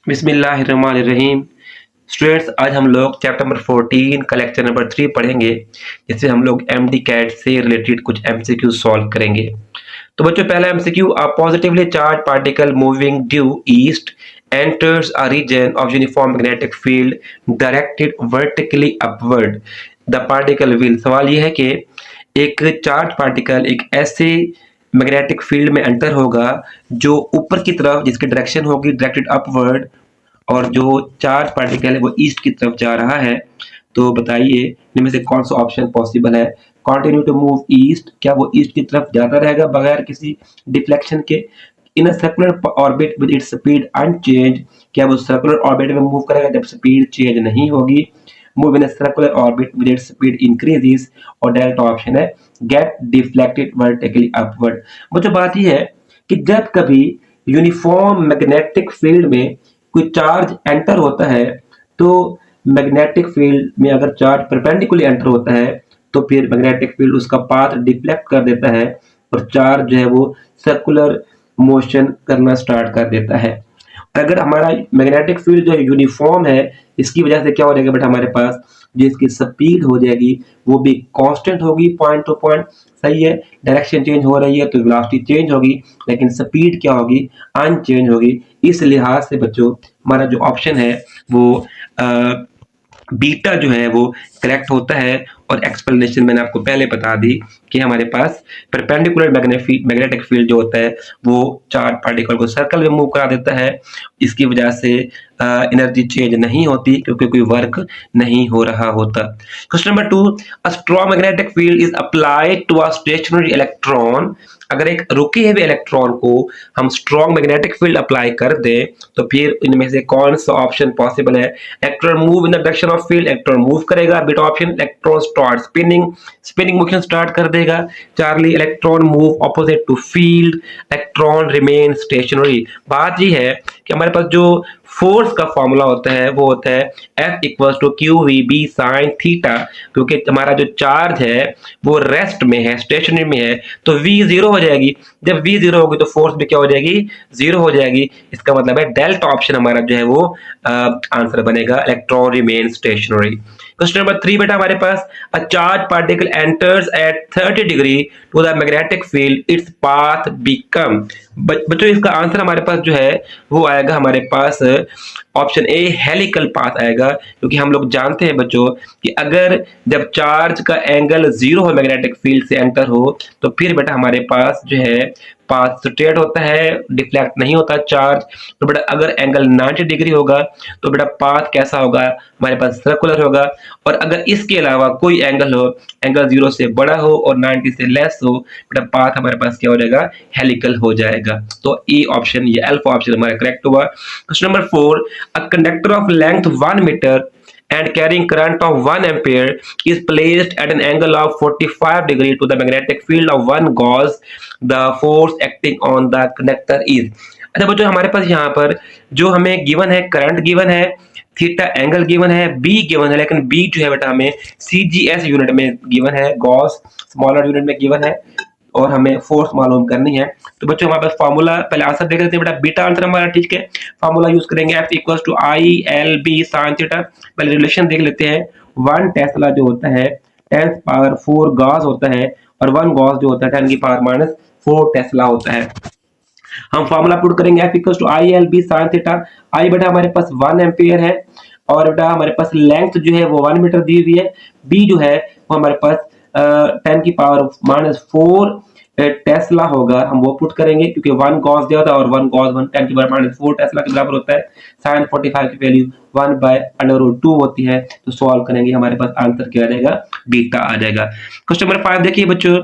बिस्मिल्लाहिर्रहमानिर्रहीम। स्टूडेंट्स, आज हम लोग चैप्टर नंबर 14 का लेक्चर नंबर 3 पढ़ेंगे, जिससे हम लोग एमडी कैट से रिलेटेड कुछ एमसीक्यू सॉल्व करेंगे। तो बच्चों, पहला MCQ, a positively charge particle moving due east enters a region of uniform magnetic field directed vertically upward. The particle will, सवाल ये है कि एक चार्ज पार्टिकल एक ऐसे मैग्नेटिक फील्ड में एंटर होगा जो ऊपर की तरफ, जिसकी डायरेक्शन होगी डायरेक्टेड अपवर्ड, और जो चार्ज पार्टिकल है वो ईस्ट की तरफ जा रहा है। तो बताइए इनमें से कौन सा ऑप्शन पॉसिबल है। कंटिन्यू टू मूव ईस्ट, क्या वो ईस्ट की तरफ जाता रहेगा बगैर किसी डिफ्लेक्शन के। In circular orbit with its speed unchanged, क्या वो सर्कुलर ऑर्बिट में मूव करेगा जब स्पीड चेंज नहीं होगी। Move in circular orbit with its speed increases, और डेल्टा ऑप्शन है गेट डिफ्लेक्टेड वर्टिकली अपवर्ड। मुझे बात यह है कि जब कभी यूनिफॉर्म मैग्नेटिक फील्ड में कोई चार्ज एंटर होता है, तो मैग्नेटिक फील्ड में अगर चार्ज परपेंडिकुलर एंटर होता है तो फिर मैग्नेटिक फील्ड उसका पाथ डिफ्लेक्ट कर देता है और चार्ज जो है वो सर्कुलर मोशन करना स्टार्ट कर देता है। अगर हमारा मैग्नेटिक फील्ड जो है यूनिफॉर्म है, इसकी वजह से क्या हो जाएगा बेटा, हमारे पास जो इसकी स्पीड हो जाएगी वो भी कांस्टेंट होगी पॉइंट टू पॉइंट। सही है, डायरेक्शन चेंज हो रही है तो वेलोसिटी चेंज होगी, लेकिन स्पीड क्या होगी, अनचेंज होगी। इस लिहाज से बच्चों हमारा जो ऑप्शन है वो बीटा जो है वो करेक्ट होता है। और एक्सप्लेनेशन मैंने आपको पहले बता दी कि हमारे पास परपेंडिकुलर मैग्नेटिक फील्ड जो होता है वो चार्ज पार्टिकल को सर्कल में मूव करा देता है। इसकी वजह से एनर्जी चेंज नहीं होती क्योंकि कोई वर्क नहीं हो रहा होता। Question number 2, a strong magnetic field is applied to a stationary electron. अगर एक रुके हुए इलेक्ट्रॉन को हम स्ट्रॉन्ग मैग्नेटिक फील्ड अप्लाई कर दें तो फिर इनमें से कौन सा ऑप्शन पॉसिबल है। Electron move in the direction of field, electron move करेगा। Beta option, electron start spinning motion start कर देगा। Charlie, electron move opposite to field, electron remain stationary. बात यह है कि हमारे पास जो फोर्स का फॉर्मूला होता है वो होता है F equal to q v B sine theta, क्योंकि हमारा जो चार्ज है वो रेस्ट में है, स्टेशनरी में है, तो V जीरो हो जाएगी। जब V जीरो होगी तो फोर्स भी क्या हो जाएगी, जीरो हो जाएगी। इसका मतलब है डेल्टा ऑप्शन हमारा जो है वो आंसर बनेगा, electron remain stationary. Question number 3 बेटा हमारे पास, a charge particle enters at 30 degree to the magnetic field, its path become. बच्चों इसका आंसर हमारे पास जो है वो आएगा हमारे पास ऑप्शन ए, हेलिकल पाथ आएगा। क्योंकि हम लोग जानते हैं बच्चों कि अगर जब चार्ज का एंगल जीरो हो मैग्नेटिक फील्ड से एंटर हो तो फिर बेटा हमारे पास जो है पाथ स्ट्रेट होता है, डिफ्लेक्ट नहीं होता चार्ज। तो बेटा अगर एंगल 90 डिग्री होगा तो बेटा पाथ कैसा होगा, हमारे पास सर्कुलर होगा। और अगर इसके अलावा कोई एंगल हो, एंगल जीरो से बड़ा हो और 90 से लेस हो, बेटा पाथ हमारे पास क्या हो जाएगा, हेलिकल हो जाएगा। तो ए ऑप्शन, ये अल्फा ऑप्शन हमारा करेक्ट हुआ। Question number 4, a conductor of length 1 metre and carrying current of 1 ampere is placed at an angle of 45 degree to the magnetic field of 1 gauss. The force acting on the conductor is। अच्छा बच्चों, हमारे पास यहाँ पर जो हमें given है, current given है, theta angle given है, बी गिवन है, लेकिन बी जो है बेटा हमें सीजीएस यूनिट में गिवन है, गॉस स्मॉलर यूनिट में गिवन है, और हमें फोर्स मालूम करनी है। तो बच्चों हमारे पास फार्मूला, पहले आंसर देख लेते हैं बेटा, बीटा आंसर हमारा ठीक है। फार्मूला यूज करेंगे F equal to I L B sine theta. पहले रिलेशन देख लेते हैं। 1 टेस्ला जो होता है 10 पावर 4 गॉस होता है, और 1 गॉस जो होता है 10 की पावर माइनस 4 टेस्ला होता है। हम फार्मूला पुट करेंगे F equal to I L B sine theta. I बेटा हमारे पास 1 एम्पियर है, और बेटा हमारे पास लेंथ जो है वो 1 मीटर दी हुई है। बी जो है वो हमारे पास 10 की पावर माइनस 4 टेस्ला होगा, हम वो पुट करेंगे क्योंकि 1 गॉस दिया था और 1 गॉस 1 10 की पावर माइनस 4 टेस्ला के बराबर होता है। साइन 45 की वैल्यू 1/√2 होती है। तो सॉल्व करेंगे, हमारे पास आंसर क्या आ जाएगा, बीटा आ जाएगा। क्वेश्चन नंबर 5 देखिए बच्चों,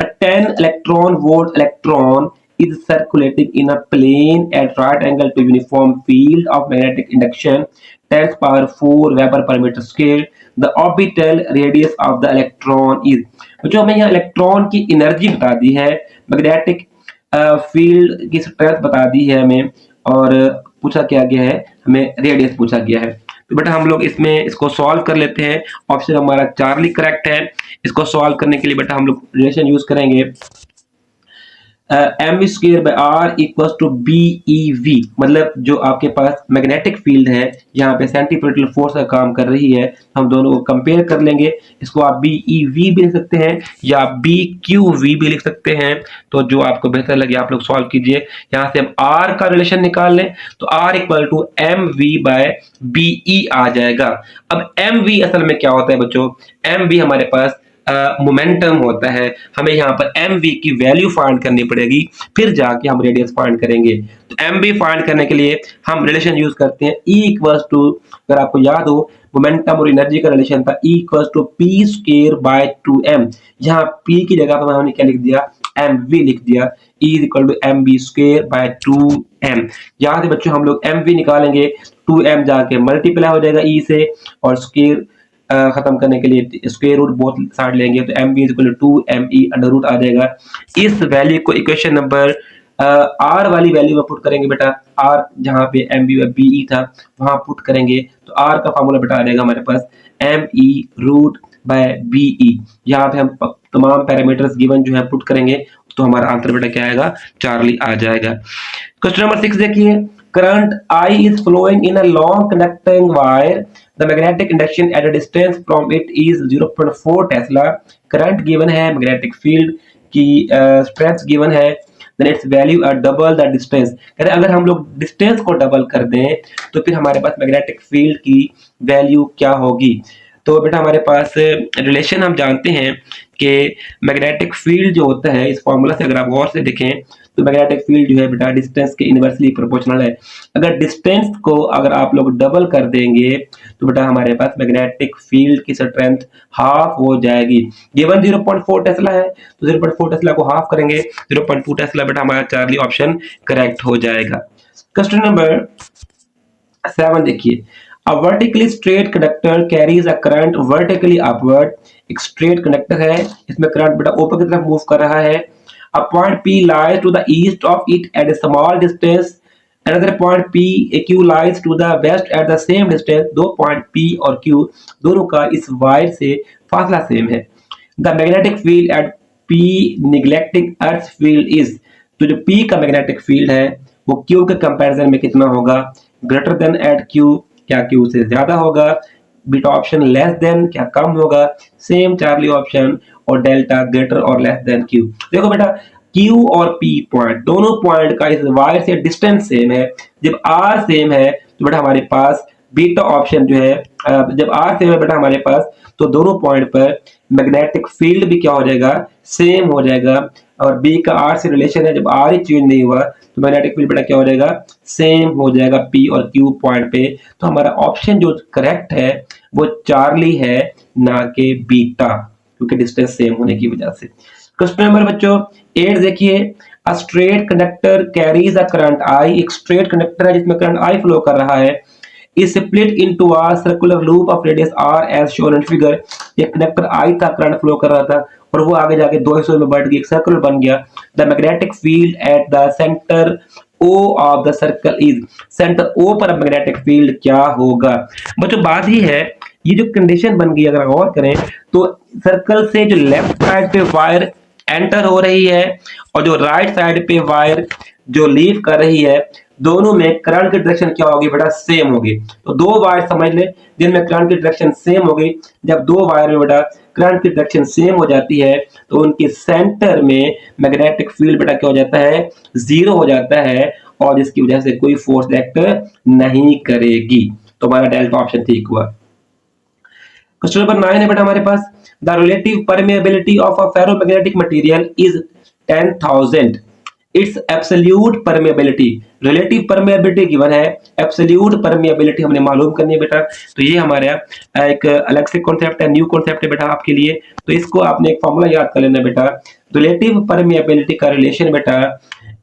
a 10 electron volt electron is circulating in a plane at right angle to uniform field of magnetic induction 10 power 4 Weber per meter square. The orbital radius of the electron is। जो हमें यहाँ electron की energy बता दी है, magnetic field की strength बता दी है हमें, और पूछा क्या गया है, हमें रेडियस पूछा गया है। तो बेटा हम लोग इसमें इसको सॉल्व कर लेते हैं। ऑप्शन हमारा चार्ली करेक्ट है। इसको सॉल्व करने के लिए बेटा हम लोग रिलेशन यूज करेंगे m square by r equal to B e v, मतलब जो आपके पास मैग्नेटिक फील्ड है यहाँ पे सेंट्रीपिटल फोर्स का काम कर रही है, हम दोनों को कंपेयर कर लेंगे। इसको आप बी ई वी भी लिख सकते हैं या बी क्यू वी भी लिख सकते हैं, तो जो आपको बेहतर लगे आप लोग सॉल्व कीजिए। यहाँ से हम आर का रिलेशन निकाल लें तो R equal to M V by B E आ जाएगा। अब एम वी असल में क्या होता है बच्चों, एम वी हमारे पास मोमेंटम होता है। हमें यहाँ पर एम वी की वैल्यू फाइंड करनी पड़ेगी, फिर जाके हम रेडियस फाइंड करेंगे। तो एम वी फाइंड करने के लिए हम रिलेशन यूज करते हैं ई इक्वल्स टू, अगर आपको याद हो मोमेंटम और एनर्जी का रिलेशन था E equals to p square by 2m। यहाँ p की जगह पर हमने क्या लिख दिया, एम वी लिख दिया, E is equal to m B square by 2m। यहाँ से बच्चों हम लोग एम वी निकालेंगे, 2m जाके मल्टीप्लाई हो जाएगा E से, और स्क्वायर खत्म करने के लिए स्क्वायर रूट बोथ साइड लेंगे तो M B is equal to 2me under root आ जाएगा। इस वैल्यू को इक्वेशन नंबर आर वाली वैल्यू में पुट करेंगे बेटा, आर जहाँ पे एम बी बी ई था वहां पुट करेंगे तो आर का फॉर्मूला बेटा आ जाएगा हमारे पास M E root by B E. यहाँ पे हम तमाम पैरामीटर्स गिवन जो है पुट करेंगे तो हमारा आंसर बेटा क्या आएगा, चार्ली आ जाएगा। क्वेश्चन नंबर 6 देखिए, current I is flowing in a long conducting wire. The magnetic induction at a distance from it is 0.4 Tesla. Current given है, magnetic field की strength given है, then its value are double the distance. अगर हम लोग distance को double कर दें तो फिर हमारे पास magnetic field की वैल्यू क्या होगी। तो बेटा हमारे पास रिलेशन हम जानते हैं कि मैग्नेटिक फील्ड जो होता है, इस फॉर्मूला से अगर आप गौर से देखें तो मैग्नेटिक फील्ड जो है बेटा डिस्टेंस के इनवर्सली प्रोपोर्शनल है। अगर डिस्टेंस को अगर आप लोग डबल कर देंगे तो बेटा हमारे पास मैग्नेटिक फील्ड की स्ट्रेंथ हाफ हो जाएगी। गिवन 0.4 टेस्ला है तो 0.4 टेस्ला को हाफ करेंगे, 0.2 टेस्ला बेटा हमारा चार्ली ऑप्शन करेक्ट हो जाएगा। क्वेश्चन नंबर 7 देखिए, A vertically straight conductor carries a current vertically upward. एक straight conductor है, इसमें करंट बेटा ऊपर की तरफ मूव कर रहा है। A point P lies to the east of it at a small distance. Another point P Q lies to the west at the same distance. दो पॉइंट P और Q दोनों का इस वायर से फासला सेम है। The magnetic field at P neglecting Earth's field is, तो जो P का magnetic field है वो Q के कंपैरिजन में कितना होगा, greater than at Q, क्या Q से ज्यादा होगा, बीटा ऑप्शन लेस देन क्या कम होगा, सेम चार्ली ऑप्शन, और डेल्टा ग्रेटर और लेस देन Q। देखो बेटा Q और P पॉइंट दोनों पॉइंट का इस वायर से डिस्टेंस सेम है, जब R सेम है तो बेटा हमारे पास बीटा ऑप्शन जो है, जब R सेम है बेटा हमारे पास तो दोनों पॉइंट पर मैग्नेटिक फील्ड भी क्या हो जाएगा, सेम हो जाएगा। और B का R से रिलेशन है, जब R ही चेंज नहीं हुआ तो मैग्नेटिक फील्ड बेटा क्या हो जाएगा, सेम हो जाएगा P और Q पॉइंट पे। तो हमारा ऑप्शन जो करेक्ट है वो चार्ली है, ना कि बीटा, क्योंकि डिस्टेंस सेम होने की वजह से। क्वेश्चन नंबर बच्चों 8 देखिए, a straight conductor carries a current I, एक स्ट्रेट कंडक्टर है जिसमें करंट I फ्लो कर रहा है, is split into a circular loop of radius r as shown in figure। एक कंडक्टर I था, करंट फ्लो कर रहा था और वो आगे जाके दो हिस्सों में बढ़ गया, एक सर्कल बन गया। The magnetic field at the centre O of the circle is, centre O पर मैग्नेटिक फील्ड क्या होगा। बच्चों बात ही है, ये जो कंडीशन बन गई अगर गौर करें तो सर्कल से जो लेफ्ट साइड पे वायर एंटर हो रही है और जो राइट साइड पे वायर जो लीव कर रही है, दोनों में करंट की डायरेक्शन क्या होगी बेटा, सेम होगी। तो दो वायर समझ ले जिनमें करंट की डायरेक्शन सेम होगी, जब दो वायर में बेटा करंट की डायरेक्शन सेम हो जाती है तो उनके सेंटर में मैग्नेटिक फील्ड बेटा क्या हो जाता है, जीरो हो जाता है, और जिसकी वजह से कोई फोर्स एक्ट नहीं करेगी। तो हमारा डेल्टा ऑप्शन ठीक हुआ। क्वेश्चन नंबर 9 है बेटा हमारे पास, the relative permeability of a ferromagnetic material is 10,000, its absolute permeability, relative permeability given है, एब्सोल्यूट परमेबिलिटी हमने मालूम करनी है बेटा। तो ये हमारा एक अलग से कॉन्सेप्ट है, न्यू कॉन्सेप्ट है बेटा आपके लिए, तो इसको आपने एक फॉर्मूला याद कर लेना बेटा। रिलेटिव परमेबिलिटी का रिलेशन बेटा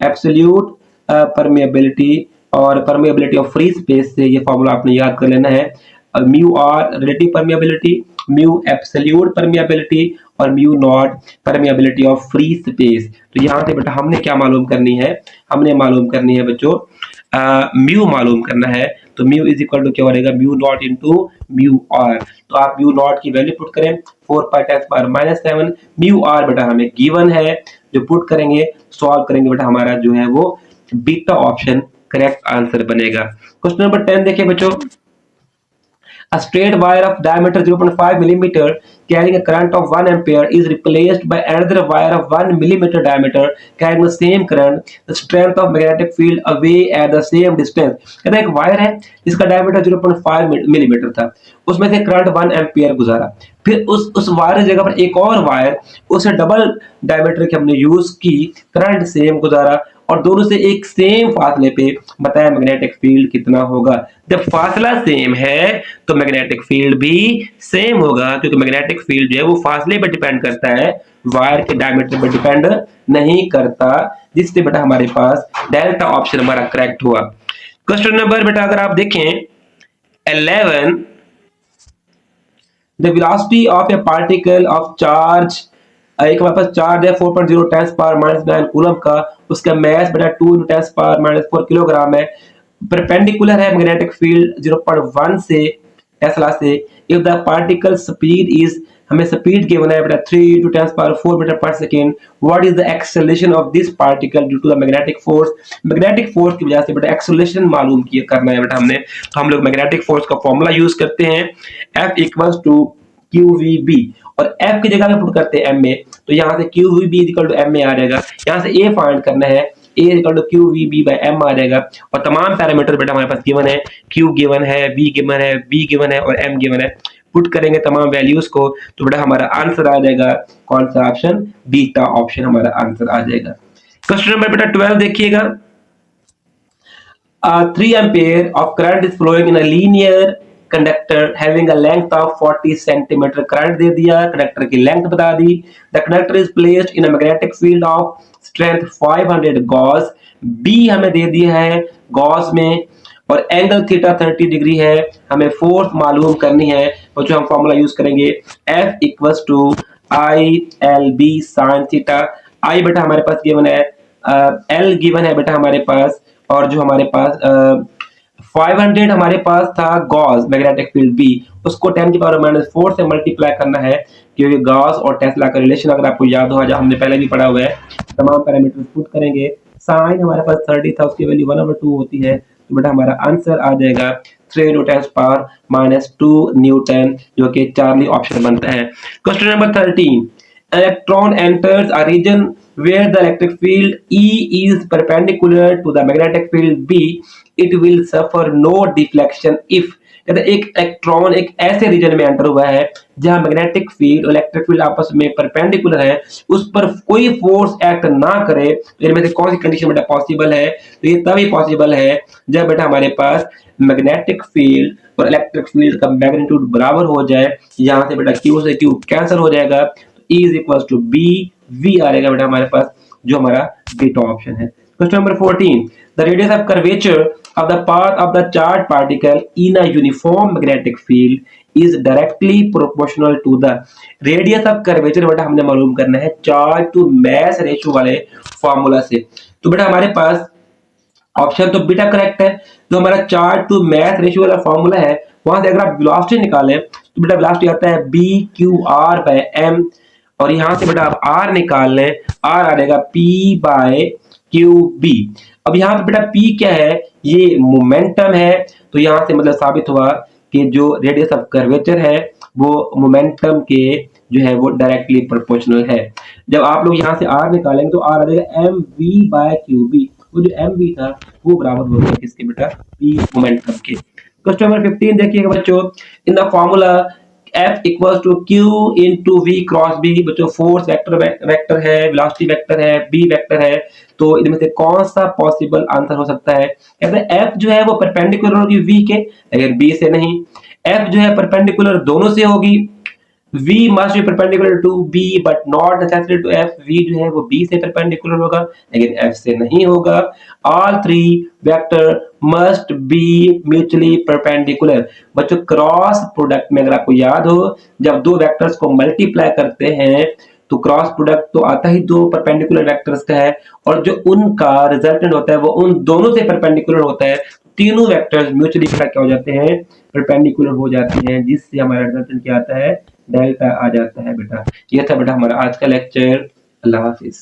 एब्सोल्यूट परमेबिलिटी और परमेबिलिटी ऑफ फ्री स्पेस से, ये फॉर्मूला आपने याद कर लेना है। Mu R relative permeability, mu absolute permeability और mu naught permeability of free space. तो यहाँ से बेटा हमने क्या मालूम करनी है, हमने मालूम करनी है बच्चों म्यू मालूम करना है, तो म्यू इज इक्वल टू क्या बनेगा, mu naught into mu r. तो आप म्यू नॉट की वैल्यू पुट करें 4 पाई 10⁻⁻⁷। म्यू आर बेटा हमें गिवन है, जो पुट करेंगे सॉल्व करेंगे बेटा हमारा जो है वो बीटा ऑप्शन करेक्ट आंसर बनेगा। क्वेश्चन नंबर 10 देखिए बच्चों, a straight wire of diameter 0.5 millimeter carrying a current of 1 ampere is replaced by another wire of 1 millimeter diameter carrying the same current. The strength of magnetic field away at the same distance. कहता है एक wire है जिसका diameter 0.5 millimetre था, उसमें से current 1 ampere गुजारा, फिर उस वायर की जगह पर एक और वायर उसे डबल डायमीटर की हमने यूज की, करंट सेम गुजारा और दोनों से एक सेम फासले पे बताया मैग्नेटिक फील्ड कितना होगा। जब फासला सेम है तो मैग्नेटिक फील्ड भी सेम होगा, क्योंकि मैग्नेटिक फील्ड जो है वो फासले पर डिपेंड करता है, वायर के डायमीटर पर डिपेंड नहीं करता, जिससे बेटा हमारे पास डेल्टा ऑप्शन हमारा करेक्ट हुआ। क्वेश्चन नंबर बेटा अगर आप देखें 11, the velocity of a particle of charge, एक हमारे पास चार्ज है 4.0 10⁻⁻⁹ कूलम का, उसका मास बेटा 2 × 10⁻⁴ किलोग्राम है, परपेंडिकुलर है मैग्नेटिक फील्ड 0.1 से टेस्ला से। If the particle speed is, हमें स्पीड गिवन है बेटा 3 × 10⁻⁴ मीटर पर second, what is the acceleration of this particle due to the magnetic force. Magnetic force की वजह से बेटा एक्सेलरेशन मालूम किया करना है बेटा हमने, तो हम लोग मैग्नेटिक फोर्स का फॉर्मूला यूज करते हैं F = QVB, और F की जगह में पुट करते हैं M में, तो यहाँ से QVB = M में आ जाएगा। यहाँ से A फाइंड करना है, A = QVB/M आ जाएगा, और तमाम पैरामीटर बेटा हमारे पास गिवन है, Q गिवन है, V गिवन है, B गिवन है और M गिवन है। पुट करेंगे तमाम वैल्यूज को, तो बेटा हमारा आंसर आ जाएगा कौन सा ऑप्शन, बीटा ऑप्शन हमारा आंसर आ जाएगा। क्वेश्चन नंबर बेटा 12 देखिएगा, 3 ampere of current is flowing in a linear conductor having a length of 40 centimeter, current दे दिया, कंडक्टर की लेंथ बता दी। The conductor is placed in a magnetic field of strength 500 gauss, B हमें दे दिया है Gauss में, और एंगल थीटा 30 डिग्री है, हमें फोर्स मालूम करनी है, तो जो हम फॉर्मूला यूज करेंगे F = ILB sin theta. I बेटा हमारे पास गिवन है, L गिवन है बेटा हमारे पास, और जो हमारे पास 500 हमारे पास था गॉस मैग्नेटिक फील्ड B, उसको 10⁻⁻⁴ से मल्टीप्लाई करना है, क्योंकि गॉस और टेस्ला का रिलेशन अगर आपको याद हो, हमने पहले भी पढ़ा हुआ है। तमाम पैरामीटर पुट करेंगे, साइन हमारे पास 30 था, उसकी वैल्यू 1/2 होती है, तो बेटा हमारा आंसर आ जाएगा 3 × 10⁻⁻² न्यूटन, जो कि चार्ली ऑप्शन बनता है। Question number 13, electron enters a region where the electric field E is perpendicular to the magnetic field B, it will suffer no deflection if, कहते हैं एक इलेक्ट्रॉन एक ऐसे रीजन में एंटर हुआ है जहां मैग्नेटिक फील्ड और इलेक्ट्रिक फील्ड आपस में परपेंडिकुलर है, उस पर कोई फोर्स एक्ट ना करे, तो इनमें से कौन सी कंडीशन बेटा पॉसिबल है, तो ये तभी पॉसिबल है जब बेटा हमारे पास मैग्नेटिक फील्ड और इलेक्ट्रिक फील्ड का मैग्नीट्यूड बराबर हो जाए। यहाँ से बेटा Q से Q कैंसिल हो जाएगा, E = B, V आ जाएगा बेटा हमारे पास, जो हमारा बीटा ऑप्शन है। Question number 14, the radius of curvature of the path of the charged particle in a uniform magnetic field is directly proportional to the radius of curvature, बेटा हमने मालूम करना है चार्ज टू मास रेशियो वाले formula से। तो बेटा हमारे पास ऑप्शन तो बीटा करेक्ट है, जो हमारा चार्ज टू मास रेशियो वाला फॉर्मूला है, वहां से अगर आप वेलोसिटी निकालें तो बेटा वेलोसिटी आता है BQR/m, और यहां से बेटा आप R निकाल लें, R आ जाएगा P/QB। अब यहाँ पे बेटा P क्या है, ये मोमेंटम है, तो यहाँ से मतलब साबित हुआ कि जो रेडियस ऑफ कर्वेचर है वो मोमेंटम के जो है वो डायरेक्टली प्रोपोर्शनल है। जब आप लोग यहाँ से R निकालेंगे तो R आ जाएगा mv/QB, वो जो mv था वो बराबर हो गया किसके बेटा, P मोमेंटम के। क्वेश्चन नंबर 15 देखिएगा बच्चों, in the formula F = Q × V × B, बच्चों फोर्स वेक्टर है, वेलोसिटी वेक्टर है, B वेक्टर है, तो इनमें से कौन सा पॉसिबल आंसर हो सकता है। कहते हैं F जो है वो परपेंडिकुलर होगी V के, लेकिन B से नहीं। F जो है परपेंडिकुलर दोनों से होगी, V must be perpendicular to B but not necessary to F, V जो है वो B से परपेंडिकुलर होगा लेकिन F से नहीं होगा। All three vector must be mutually perpendicular, बच्चों क्रॉस प्रोडक्ट में अगर आपको याद हो, जब दो वेक्टर्स को मल्टीप्लाई करते हैं तो क्रॉस प्रोडक्ट तो आता ही दो परपेंडिकुलर वेक्टर्स का है, और जो उनका रिजल्टेंट होता है वो उन दोनों से परपेंडिकुलर होता है। तीनों वेक्टर्स म्यूचुअली क्या हो जाते हैं, परपेंडिकुलर हो जाते हैं, जिससे हमारा रिजल्टेंट क्या आता है, डेल्टा आ जाता है बेटा। ये था बेटा हमारा आज का लेक्चर। अल्लाह हाफिज।